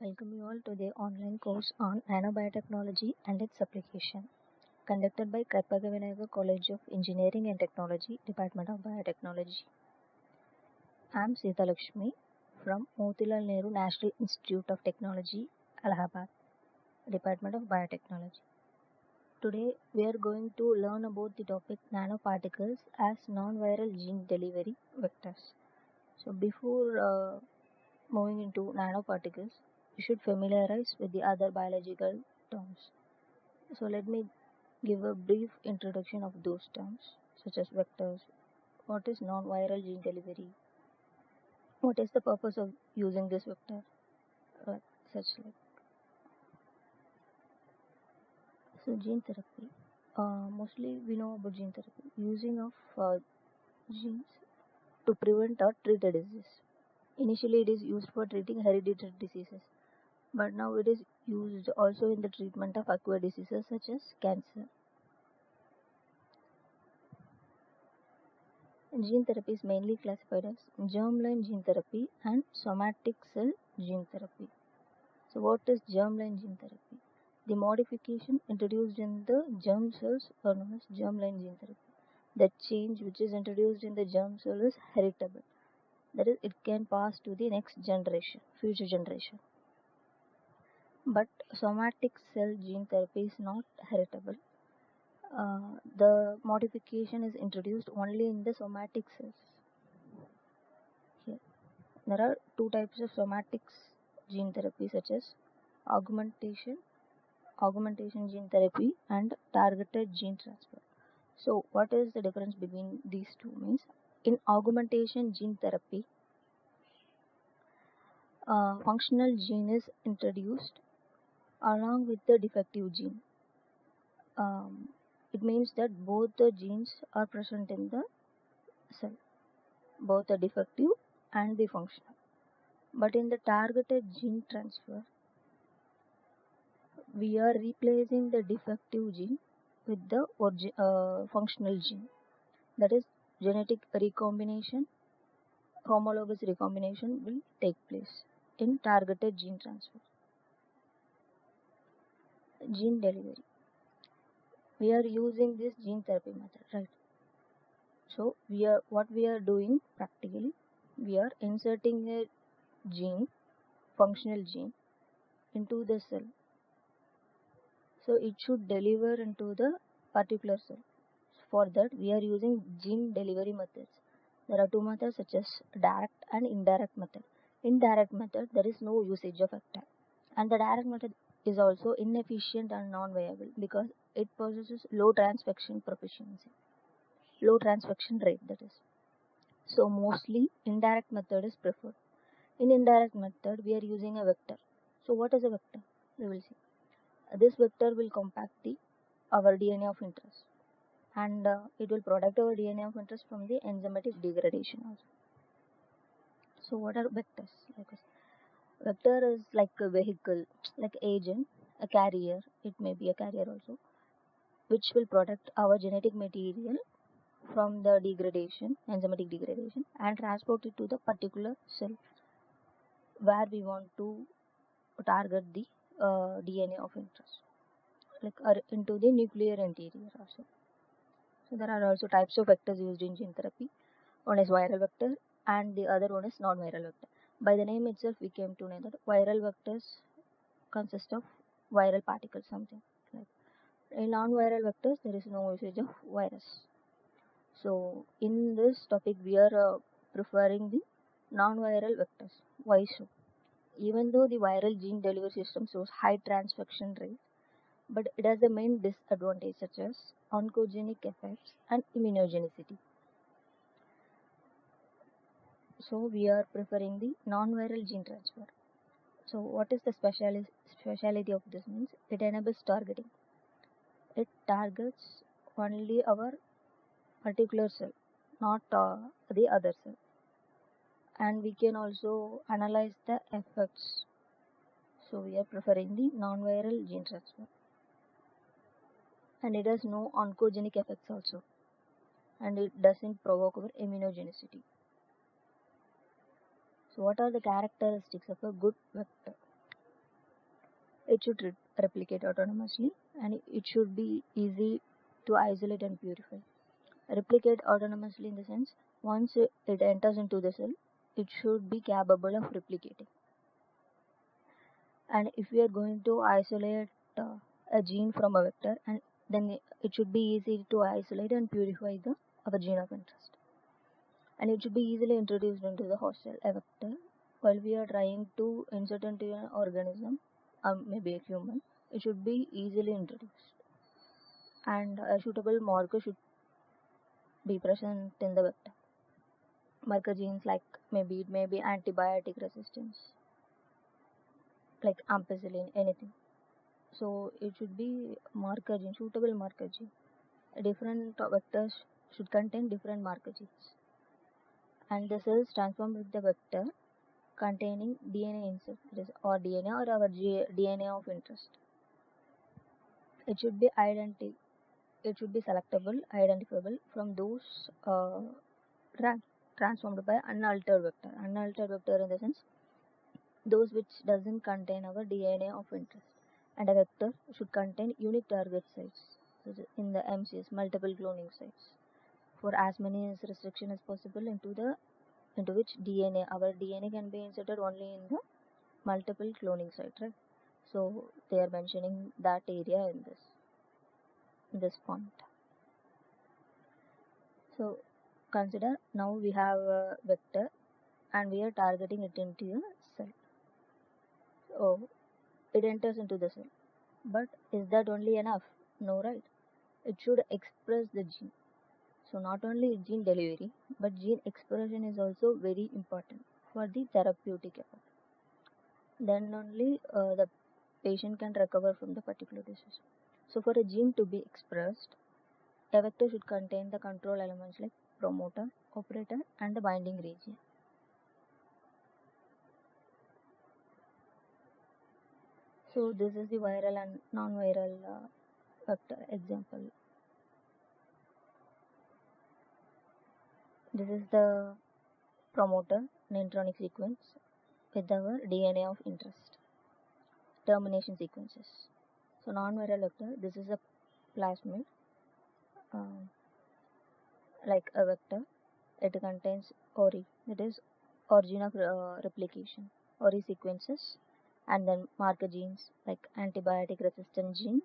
Welcome you all to the online course on nanobiotechnology and its application, conducted by Karpaga Vinayaka College of Engineering and Technology, Department of Biotechnology. I am Sita Lakshmi from Motilal Nehru National Institute of Technology, Allahabad, Department of Biotechnology. Today we are going to learn about the topic nanoparticles as non-viral gene delivery vectors. So before moving into nanoparticles, you should familiarize with the other biological terms. So let me give a brief introduction of those terms, such as vectors. What is non-viral gene delivery? What is the purpose of using this vector? Uh, such like gene therapy. Mostly we know about gene therapy, using of genes to prevent or treat a disease. Initially, it is used for treating hereditary diseases, but now it is used also in the treatment of acquired diseases such as cancer. Gene therapy is mainly classified as germline gene therapy and somatic cell gene therapy. So, what is germline gene therapy? The modification introduced in the germ cells are known as germline gene therapy. The change which is introduced in the germ cell is heritable. That is, it can pass to the next generation, future generation. But somatic cell gene therapy is not heritable. The modification is introduced only in the somatic cells. Here, there are two types of somatic gene therapy, such as augmentation gene therapy, and targeted gene transfer. So, what is the difference between these two? Means in augmentation gene therapy, functional gene is introduced along with the defective gene. It means that both the genes are present in the cell, both the defective and the functional. But in the targeted gene transfer, we are replacing the defective gene with the functional gene. That is, genetic recombination, homologous recombination will take place in targeted gene transfer. Gene delivery. We are using this gene therapy method, right? So what we are doing practically, we are inserting a gene, functional gene, into the cell. So it should deliver into the particular cell. For that, we are using gene delivery methods. There are two methods, such as direct and indirect method. In direct method, there is no usage of vector, and the direct method is also inefficient and non-viable because it possesses low transfection proficiency, low transfection rate, that is. So mostly indirect method is preferred. In indirect method, we are using a vector. So what is a vector? We will see. This vector will compact our DNA of interest, and it will protect our DNA of interest from the enzymatic degradation also. So what are vectors? Vector is like a vehicle, like agent, a carrier. It may be a carrier also, which will protect our genetic material from the degradation, enzymatic degradation, and transport it to the particular cell where we want to target the DNA of interest, like into the nuclear interior also. So there are also types of vectors used in gene therapy. One is viral vector and the other one is non-viral vector. By the name itself, we came to know that viral vectors consist of viral particles, something like. In non-viral vectors, there is no usage of virus. So in this topic, we are preferring the non-viral vectors. Why so? Even though the viral gene delivery system shows high transfection rate, but it has the main disadvantage such as oncogenic effects and immunogenicity. So we are preferring the non-viral gene transfer. So what is the speciality of this? Means it enables targeting. It targets only our particular cell, not the other cell. And we can also analyze the effects. So we are preferring the non-viral gene transfer. And it has no oncogenic effects also. And it doesn't provoke our immunogenicity. So what are the characteristics of a good vector? should replicate autonomously, and it should be easy to isolate and purify. Replicate autonomously in the sense, once it enters into the cell, it should be capable of replicating. And if we are going to isolate a gene from a vector, and then it should be easy to isolate and purify our gene of interest, and it should be easily introduced into the host cell, a vector. While we are trying to insert into an organism, maybe a human, it should be easily introduced, and a suitable marker should be present in the vector. Marker genes like maybe it may be antibiotic resistance, like ampicillin, anything. So it should be marker gene, suitable marker gene. Different vectors should contain different marker genes, and the cells transformed with the vector containing DNA insert, that is, or DNA or our DNA of interest. It should be It should be selectable, identifiable from those transformed by unaltered vector. Unaltered vector in the sense, those which doesn't contain our DNA of interest. And a vector should contain unique target sites, so in the MCS, multiple cloning sites, for as many as restriction as possible into which our DNA can be inserted only in the multiple cloning site, right? So they are mentioning that area in this point. So consider, now we have a vector and we are targeting it into a cell. So it enters into the cell. But is that only enough? No, right? It should express the gene. So not only gene delivery, but gene expression is also very important for the therapeutic effect. Then only the patient can recover from the particular disease. So for a gene to be expressed, a vector should contain the control elements like promoter, operator, and the binding region. So this is the viral and non-viral vector example. This is the promoter, an intronic sequence with our DNA of interest, termination sequences. So non-viral vector, this is a plasmid, like a vector. It contains ORI, that is origin of replication, ORI sequences, and then marker genes like antibiotic resistant gene.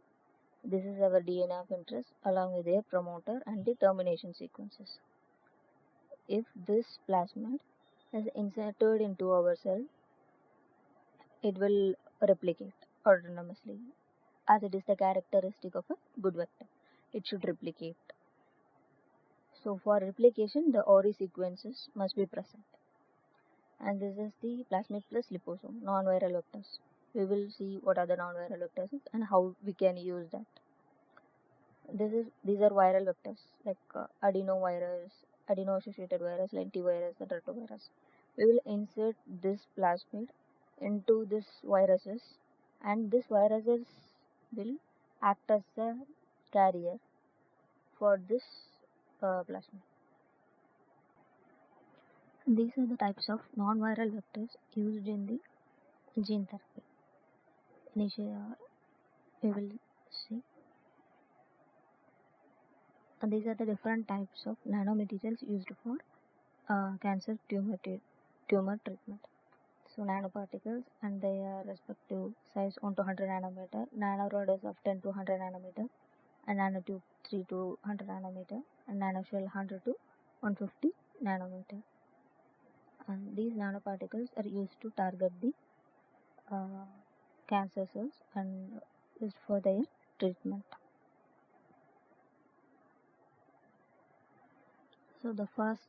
This is our DNA of interest along with their promoter and the termination sequences. If this plasmid is inserted into our cell, it will replicate autonomously, as it is the characteristic of a good vector. It should replicate. So for replication, the ORI sequences must be present. And this is the plasmid plus liposome, non-viral vectors. We will see what are the non-viral vectors and how we can use that. These are viral vectors like adenovirus, adeno-associated virus, lentivirus, and retrovirus. We will insert this plasmid into this viruses, and this viruses will act as a carrier for this plasmid. These are the types of non-viral vectors used in the gene therapy. Initially, we will see. And these are the different types of nanomaterials used for cancer tumor treatment. So nanoparticles and their respective size 1 to 100 nanometer, nanoroders of 10 to 100 nanometer, and nanotube 3 to 100 nanometer, and nanoshell 100 to 150 nanometer. And these nanoparticles are used to target the cancer cells and used for their treatment. So the first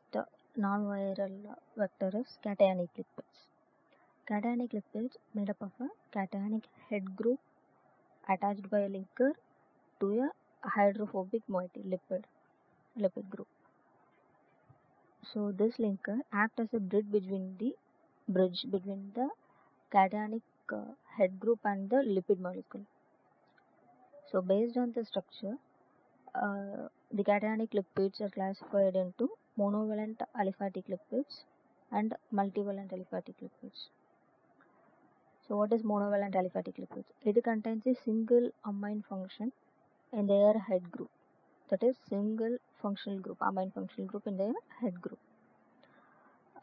non-viral vector is cationic lipids. Cationic lipids made up of a cationic head group attached by a linker to a hydrophobic moiety lipid group. So this linker acts as a bridge between the cationic head group and the lipid molecule. So based on the structure, the cationic lipids are classified into monovalent aliphatic lipids and multivalent aliphatic lipids. So what is monovalent aliphatic lipids? It contains a single amine function in their head group. That is single functional group, amine functional group in their head group.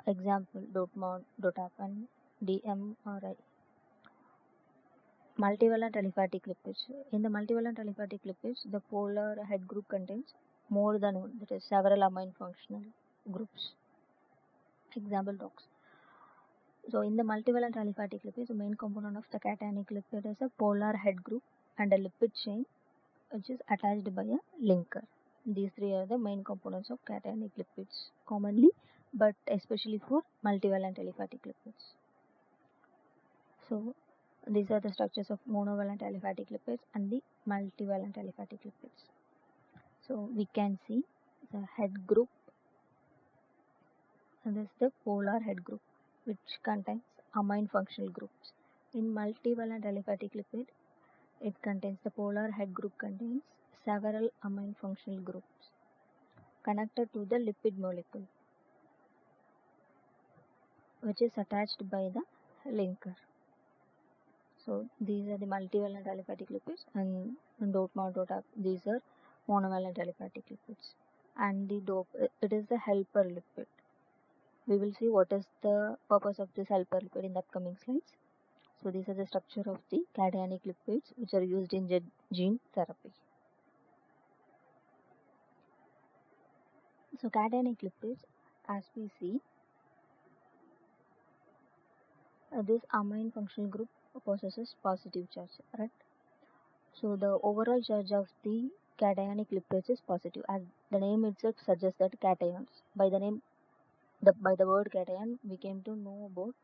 Example, DOTMOD, DOTAP, DMRI. Multivalent aliphatic lipids. In the multivalent aliphatic lipids, the polar head group contains more than one, that is several amine functional groups. Example, DOX. So in the multivalent aliphatic lipids, the main component of the cationic lipid is a polar head group and a lipid chain which is attached by a linker. These three are the main components of cationic lipids commonly, but especially for multivalent aliphatic lipids. So these are the structures of monovalent aliphatic lipids and the multivalent aliphatic lipids. So we can see the head group, and this is the polar head group which contains amine functional groups. In multivalent aliphatic lipid, it contains the polar head group contains several amine functional groups connected to the lipid molecule which is attached by the linker. So these are the multivalent aliphatic lipids, and DOTMOD, DOTAP, these are monovalent aliphatic lipids. And the DOPE, it is the helper lipid. We will see what is the purpose of this helper lipid in the upcoming slides. So these are the structure of the cationic lipids which are used in gene therapy. So cationic lipids, as we see, this amine functional group possesses positive charge, right? So the overall charge of the cationic lipids is positive, as the name itself suggests that cations. By the word cation, we came to know about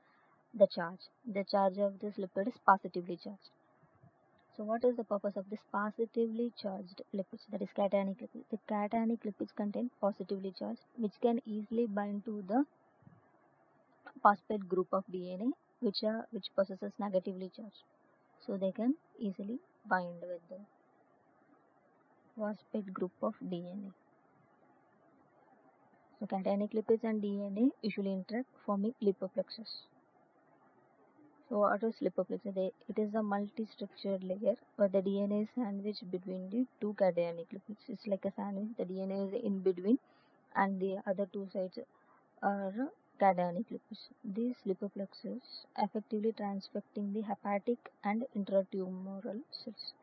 the charge. The charge of this lipid is positively charged. So what is the purpose of this positively charged lipids, that is cationic lipids? The cationic lipids contain positively charged, which can easily bind to the phosphate group of DNA, which possesses negatively charged. So they can easily bind with the phosphate group of DNA. So cationic lipids and DNA usually interact, forming lipoplexus. So what is lipoplexus? It is a multi-structured layer where the DNA is sandwiched between the two cationic lipids. It's like a sandwich. The DNA is in between, and the other two sides are cationic lipids. These lipoplexes effectively transfecting the hepatic and intratumoral cells.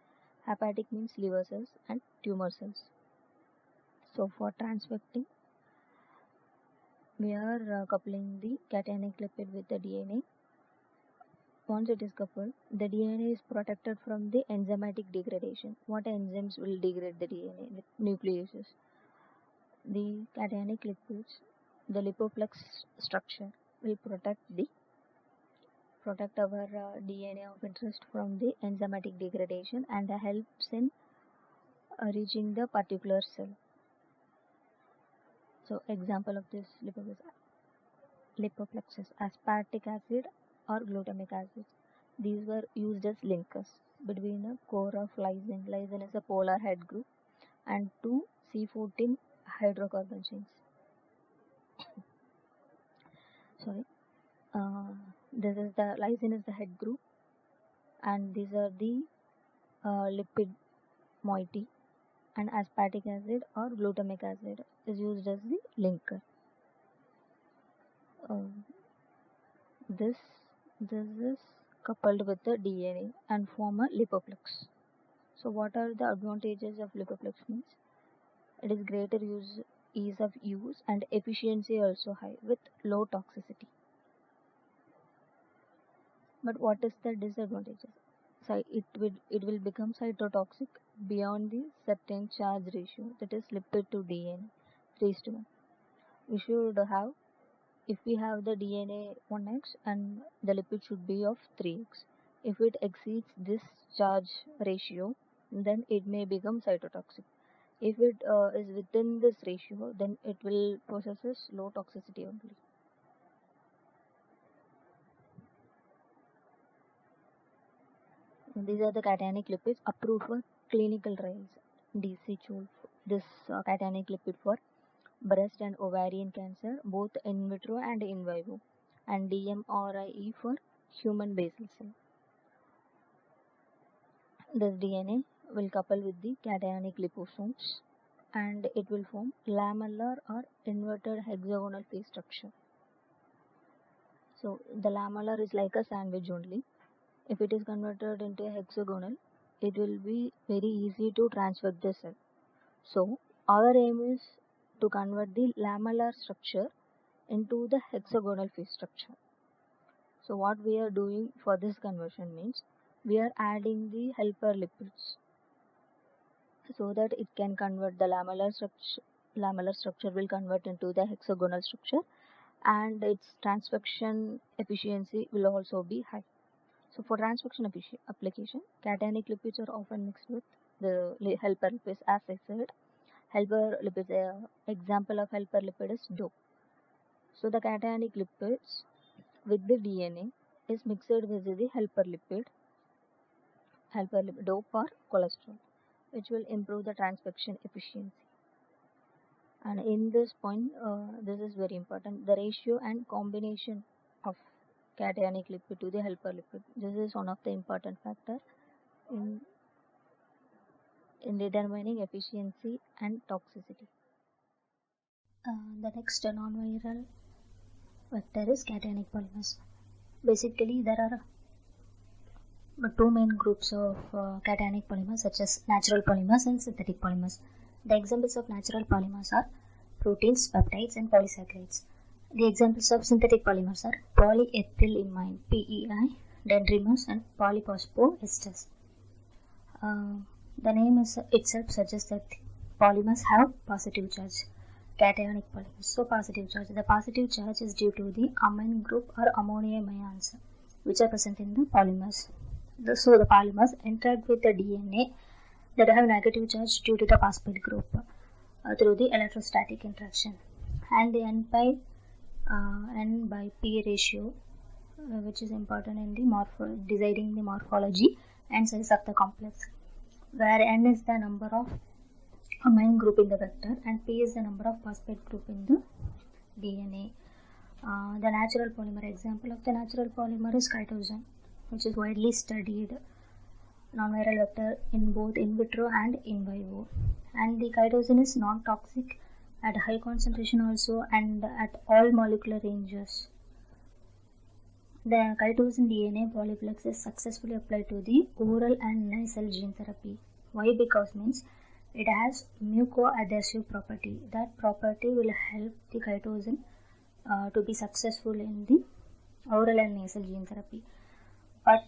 Hepatic means liver cells and tumor cells. So for transfecting, we are coupling the cationic lipid with the DNA. Once it is coupled, the DNA is protected from the enzymatic degradation. What enzymes will degrade the DNA? Nucleases. The cationic lipids, the lipoplex structure will protect our DNA of interest from the enzymatic degradation and helps in reaching the particular cell. So example of this lipoplexes, aspartic acid or glutamic acid. These were used as linkers between a core of lysine. Lysine is a polar head group and two C14 hydrocarbon chains. Sorry. This is the lysine is the head group, and these are the lipid moiety, and aspartic acid or glutamic acid is used as the linker. This is coupled with the DNA and form a lipoplex. So what are the advantages of lipoplex means? It is greater ease of use and efficiency also high with low toxicity. But what is the disadvantages? So it will become cytotoxic beyond the certain charge ratio, that is lipid to DNA 3:1. We should have, if we have the DNA 1x and the lipid should be of 3x. If it exceeds this charge ratio, then it may become cytotoxic. If it is within this ratio, then it will possess low toxicity only. These are the cationic lipids approved for clinical trials. DC-12, this cationic lipid for breast and ovarian cancer, both in vitro and in vivo, and DMRIE for human basal cell. this DNA will couple with the cationic liposomes and it will form lamellar or inverted hexagonal phase structure. So the lamellar is like a sandwich only. If it is converted into a hexagonal, it will be very easy to transfer the cell. So our aim is to convert the lamellar structure into the hexagonal phase structure. So what we are doing for this conversion means we are adding the helper lipids so that it can convert the lamellar structure. Lamellar structure will convert into the hexagonal structure and its transfection efficiency will also be high. So for transfection application, cationic lipids are often mixed with the helper lipids. As I said, helper lipids, example of helper lipid is DOPE. So the cationic lipids with the DNA is mixed with the helper lipid DOPE or cholesterol, which will improve the transfection efficiency. And in this point, this is very important, the ratio and combination of cationic lipid to the helper lipid. This is one of the important factor in determining efficiency and toxicity. The next non-viral vector is cationic polymers. Basically, there are two main groups of cationic polymers, such as natural polymers and synthetic polymers. The examples of natural polymers are proteins, peptides, and polysaccharides. The examples of synthetic polymers are polyethylamine (PEI), dendrimers, and polyphosphoesters. The name itself suggests that polymers have positive charge. Cationic polymers. So positive charge. The positive charge is due to the amine group or ammonium ions which are present in the polymers. So the polymers interact with the DNA that have negative charge due to the phosphate group through the electrostatic interaction, and the N by P ratio, which is important in the deciding the morphology and size of the complex, where N is the number of amine group in the vector and P is the number of phosphate group in the DNA. The natural polymer, example of the natural polymer is chitosan, which is widely studied non-viral vector in both in vitro and in vivo. And the chitosan is non-toxic at high concentration also and at all molecular ranges. The chitosan DNA polyplex is successfully applied to the oral and nasal gene therapy. Why? Because means it has mucoadhesive property. That property will help the chitosan to be successful in the oral and nasal gene therapy. But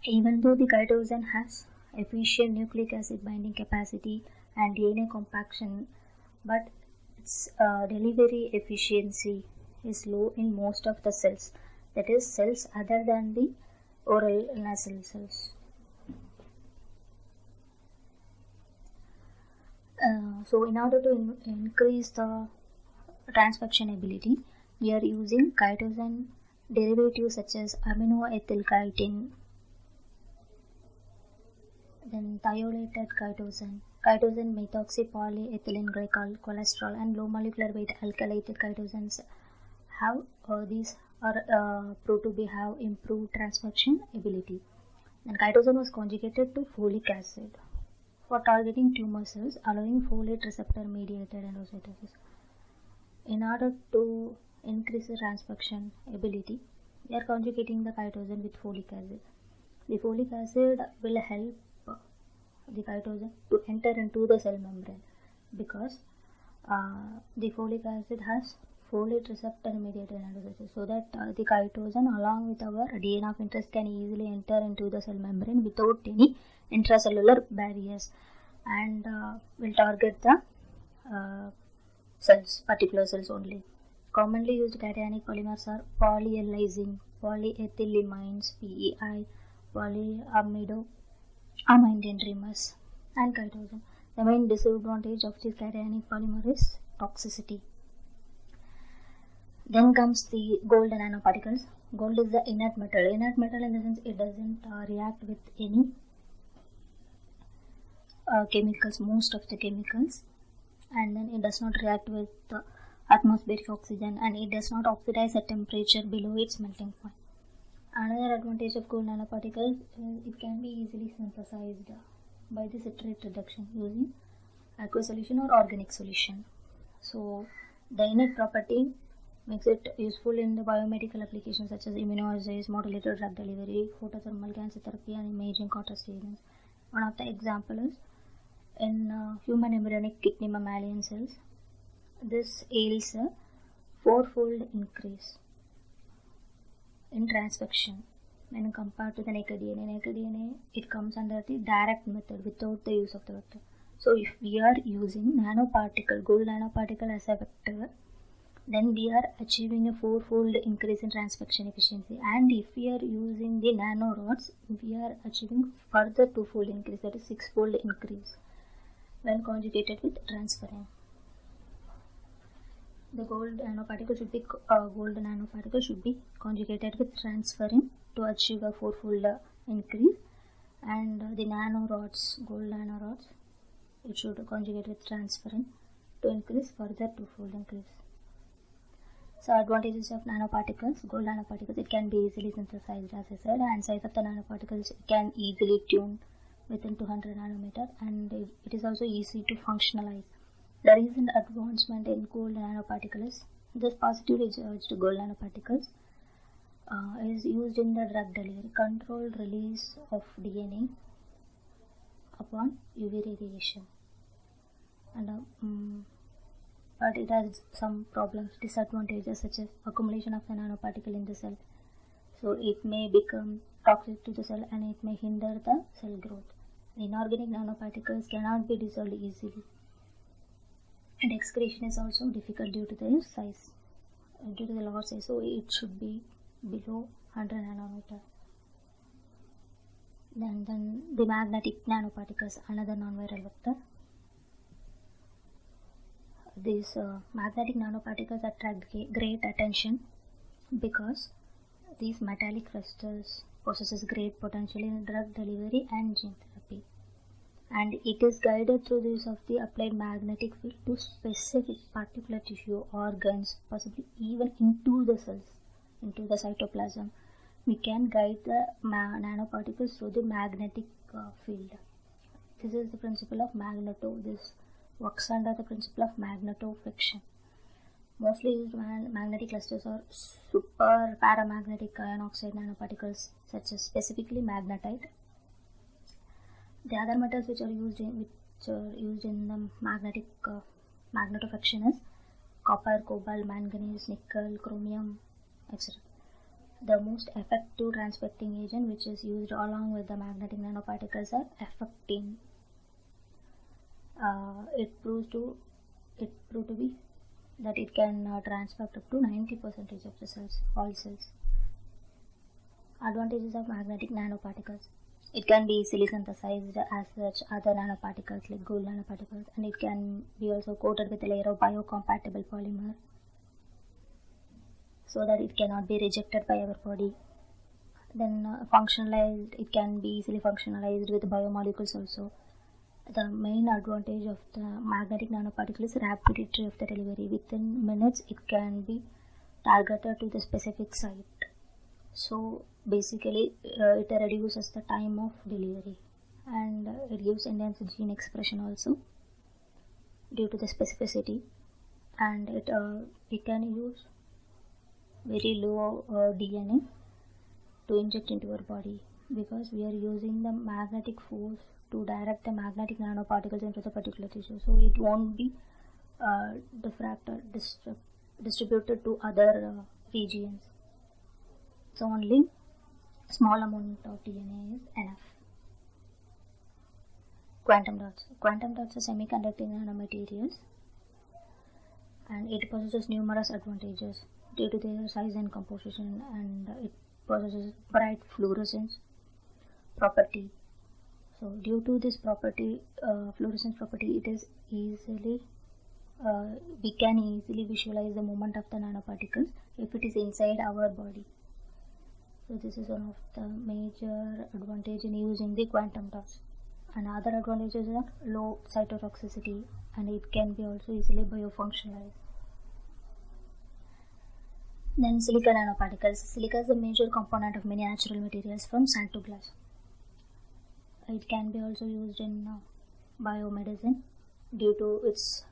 even though the chitosan has efficient nucleic acid binding capacity and DNA compaction, but its delivery efficiency is low in most of the cells, that is cells other than the oral nasal cells. So in order to increase the transfection ability, we are using chitosan derivatives such as aminoethylchitin, then thiolated chitosan, chitosan methoxypolyethylene glycol, cholesterol, and low molecular weight alkylated chitosans have these are proved to have improved transfection ability. Then chitosan was conjugated to folic acid for targeting tumor cells, allowing folate receptor mediated endocytosis. In order to increase the transfection ability, we are conjugating the chitosan with folic acid. The folic acid will help the chitosan to enter into the cell membrane because the folic acid has folate receptor mediated endocytosis, so that the chitosan along with our DNA of interest can easily enter into the cell membrane without any intracellular barriers and will target the cells, particular cells only. Commonly used cationic polymers are polyolysine, polyethylamines, PEI, polyamido, amine dendrimers, and chitosan. The main disadvantage of this cationic polymer is toxicity. Then comes the gold nanoparticles. Gold is the inert metal. Inert metal in the sense it doesn't react with any chemicals, most of the chemicals, and then it does not react with atmospheric oxygen, and it does not oxidize at temperature below its melting point. Another advantage of gold nanoparticles is it can be easily synthesized by the citrate reduction using aqueous solution or organic solution. So the innate property makes it useful in the biomedical applications such as immunoassays, modulated drug delivery, photothermal cancer therapy, and imaging corticosteroids. One of the examples is in human embryonic kidney mammalian cells. This yields a fourfold increase in transfection when compared to the naked DNA. Naked DNA, it comes under the direct method without the use of the vector. So if we are using gold nanoparticle as a vector, then we are achieving a fourfold increase in transfection efficiency. And if we are using the nanorods, we are achieving further twofold increase, that is sixfold increase when conjugated with transferrin. The gold nanoparticle should be conjugated with transferrin to achieve a fourfold increase, and the gold nanorods, it should conjugate with transferrin to increase further twofold increase. So advantages of nanoparticles, gold nanoparticles, it can be easily synthesized as I said, and size of the nanoparticles can easily tune within 200 nanometer, and it is also easy to functionalize. The recent advancement in gold nanoparticles, this positively charged gold nanoparticles is used in the drug delivery, controlled release of DNA upon UV radiation, and but it has some problems, disadvantages such as accumulation of the nanoparticle in the cell. So it may become toxic to the cell and it may hinder the cell growth. Inorganic nanoparticles cannot be dissolved easily, and excretion is also difficult due to their size, due to the large size. So it should be below 100 nanometer. Then the magnetic nanoparticles, another non-viral vector. These magnetic nanoparticles attract great attention because these metallic crystals possesses great potential in drug delivery and gene therapy, and it is guided through the use of the applied magnetic field to specific particular tissue, organs, possibly even into the cells, into the cytoplasm. We can guide the nanoparticles through the magnetic field. This is the principle of this works under the principle of magnetofriction. Mostly used magnetic clusters are super paramagnetic iron oxide nanoparticles, such as specifically magnetite. The other metals which are used in the magnetic magnetofriction is copper, cobalt, manganese, nickel, chromium, etc. The most effective transfecting agent which is used along with the magnetic nanoparticles are effectin. It proved to be that it can transfect up to 90% of the cells, all cells. Advantages of magnetic nanoparticles: it can be easily synthesized as such other nanoparticles like gold nanoparticles, and it can be also coated with a layer of biocompatible polymer so that it cannot be rejected by our body. Then it can be easily functionalized with biomolecules also. The main advantage of the magnetic nanoparticle is rapidity of the delivery. Within minutes, it can be targeted to the specific site. So basically, it reduces the time of delivery, and it gives enhanced gene expression also due to the specificity, and it can use very low DNA to inject into our body, because we are using the magnetic force to direct the magnetic nanoparticles into the particular tissue, so it won't be distributed to other regions. So only small amount of DNA is enough. Quantum dots. Quantum dots are semiconducting nanomaterials, and it possesses numerous advantages due to their size and composition, and it possesses bright fluorescence property. So due to this property, fluorescence property, it is easily we can easily visualize the movement of the nanoparticles if it is inside our body. So this is one of the major advantage in using the quantum dots. Another advantage is that low cytotoxicity, and it can be also easily biofunctionalized. Then silica nanoparticles. Silica is a major component of many natural materials from sand to glass. It can be also used in biomedicine due to its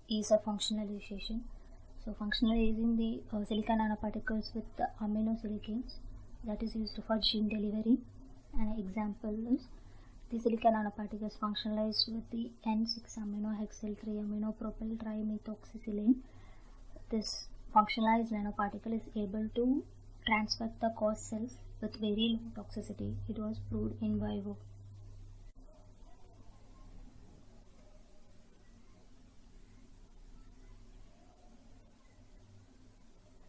ease of functionalization. So functionalizing the silica nanoparticles with the aminosilicanes, that is used for gene delivery. An example is the silica nanoparticles functionalized with the N6-aminohexyl-3-aminopropyl trimethoxysilane. This functionalized nanoparticle is able to transfect the host cells with very low toxicity. It was proved in vivo.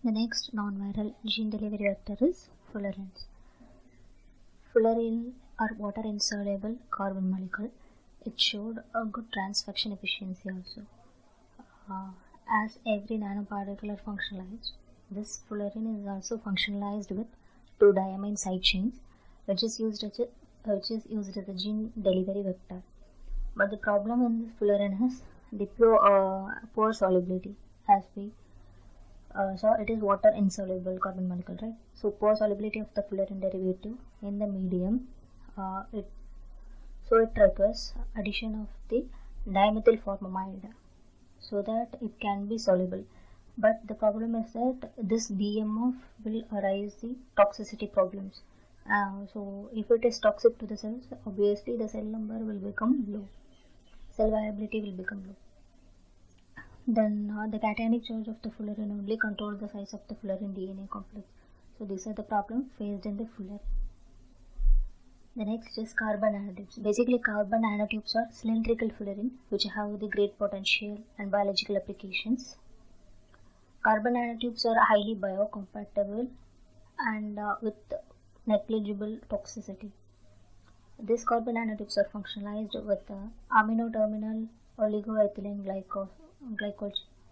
The next non-viral gene delivery vector is fullerenes. Fullerene are water-insoluble carbon molecule. It showed a good transfection efficiency also. As every nanoparticle are functionalized, this fullerene is also functionalized with 2-diamine side chains, which is used as a gene delivery vector. But the problem in this fullerene is the poor solubility, as we so it is water insoluble carbon molecule, right? So poor solubility of the fullerene derivative in the medium, it requires addition of the dimethyl formamide so that it can be soluble. But the problem is that this DMF will arise the toxicity problems. So if it is toxic to the cells, obviously the cell number will become low, cell viability will become low. Then the cationic charge of the fullerene only controls the size of the fullerene DNA complex. So these are the problems faced in the fullerene. The next is carbon nanotubes. Basically, carbon nanotubes are cylindrical fullerene which have the great potential and biological applications. Carbon nanotubes are highly biocompatible and with negligible toxicity. These carbon nanotubes are functionalized with amino-terminal oligoethylene glycol,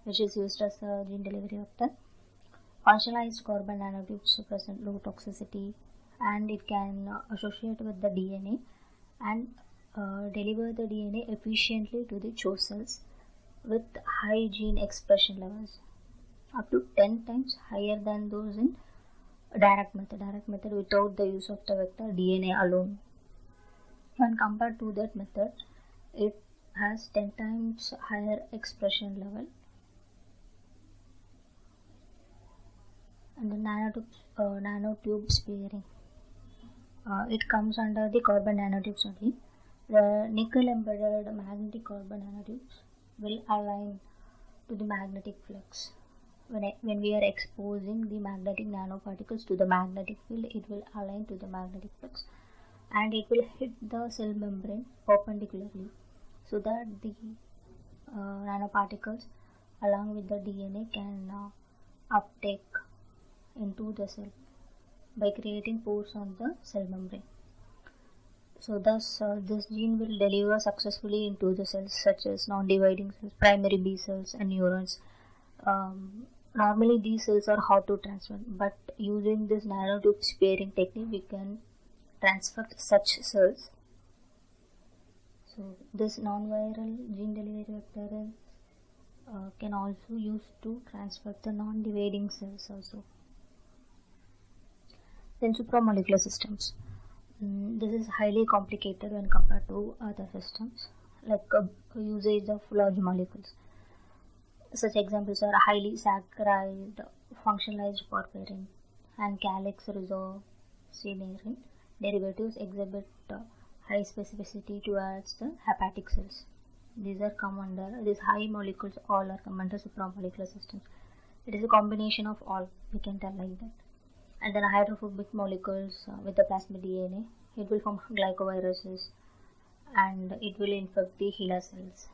which is used as a gene delivery vector. Functionalized carbon nanotubes present low toxicity and it can associate with the DNA and deliver the DNA efficiently to the CHO cells with high gene expression levels, up to 10 times higher than those in direct method without the use of the vector DNA alone. When compared to that method, it has 10 times higher expression level. And the nanotube sparing. It comes under the carbon nanotubes only. The nickel embedded magnetic carbon nanotubes will align to the magnetic flux. When we are exposing the magnetic nanoparticles to the magnetic field, it will align to the magnetic flux and it will hit the cell membrane perpendicularly, so that the nanoparticles along with the DNA can uptake into the cell by creating pores on the cell membrane. So thus this gene will deliver successfully into the cells such as non-dividing cells, primary B cells and neurons. Normally these cells are hard to transfer, but using this nanotube sparing technique we can transfer such cells. So this non-viral gene delivery vector can also use to transfer the non-dividing cells also. Then supramolecular systems. This is highly complicated when compared to other systems, like usage of large molecules. Such examples are highly saccharide functionalized porphyrin and calyx rhizocyanine. Derivatives exhibit high specificity towards the hepatic cells. These high molecules all are come under supramolecular systems. It is a combination of all, we can tell like that. And then hydrophobic molecules with the plasmid DNA, it will form glycoviruses and it will infect the HeLa cells.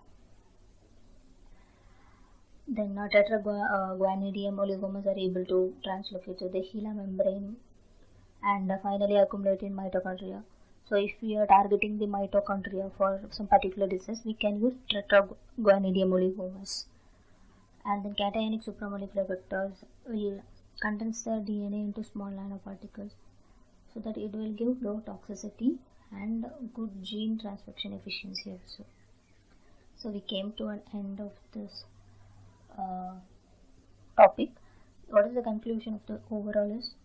Then tetraguanidium oligomers are able to translocate to the HeLa membrane and finally accumulate in mitochondria. So if we are targeting the mitochondria for some particular disease, we can use tetraguanidium oligomers. And then cationic supramolecular vectors will condense the DNA into small nanoparticles so that it will give low toxicity and good gene transfection efficiency also. So we came to an end of this topic. what is the conclusion of the overall is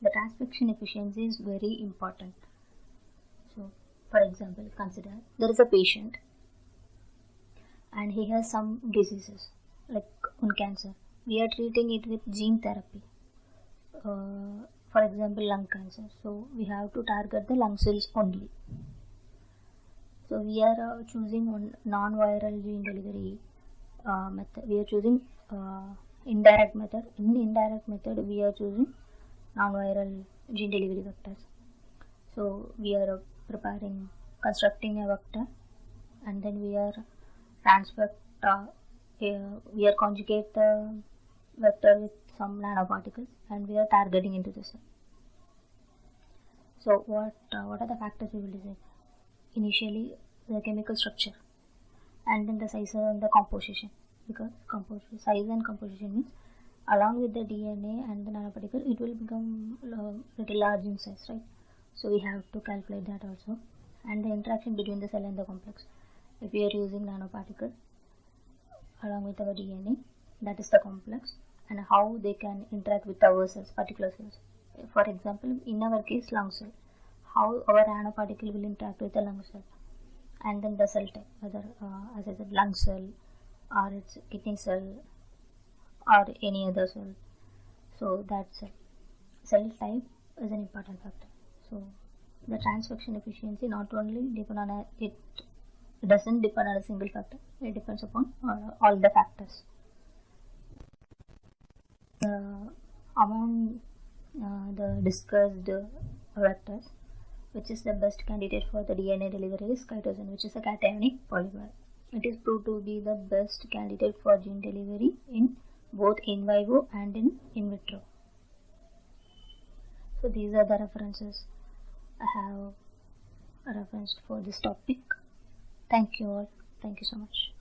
the transcription efficiency is very important. So, for example, consider there is a patient and he has some diseases like cancer. We are treating it with gene therapy. For example, lung cancer. So we have to target the lung cells only. So we are choosing one non-viral gene delivery method. We are choosing indirect method. In indirect method, we are choosing non-viral gene delivery vectors. So we are constructing a vector, and then we are we are conjugate the vector with some nanoparticles, and we are targeting into the cell. So what are the factors we will decide? Initially, the chemical structure, and then the size and the composition. Because size and composition means along with the DNA and the nanoparticle, it will become little large in size, right? So we have to calculate that also. And the interaction between the cell and the complex. If we are using nanoparticle along with our DNA, that is the complex, and how they can interact with our cells, particular cells. For example, in our case, lung cell, how our nanoparticle will interact with the lung cell, and then the cell type, whether as I said, lung cell, or it's kidney cell, or any other cell. So that cell type is an important factor. So the transfection efficiency not only depend on it doesn't depend on a single factor. It depends upon all the factors. Among the discussed vectors, which is the best candidate for the DNA delivery is chitosan, which is a cationic polymer. It is proved to be the best candidate for gene delivery in both in vivo and in vitro. So these are the references I have referenced for this topic. Thank you all. Thank you so much.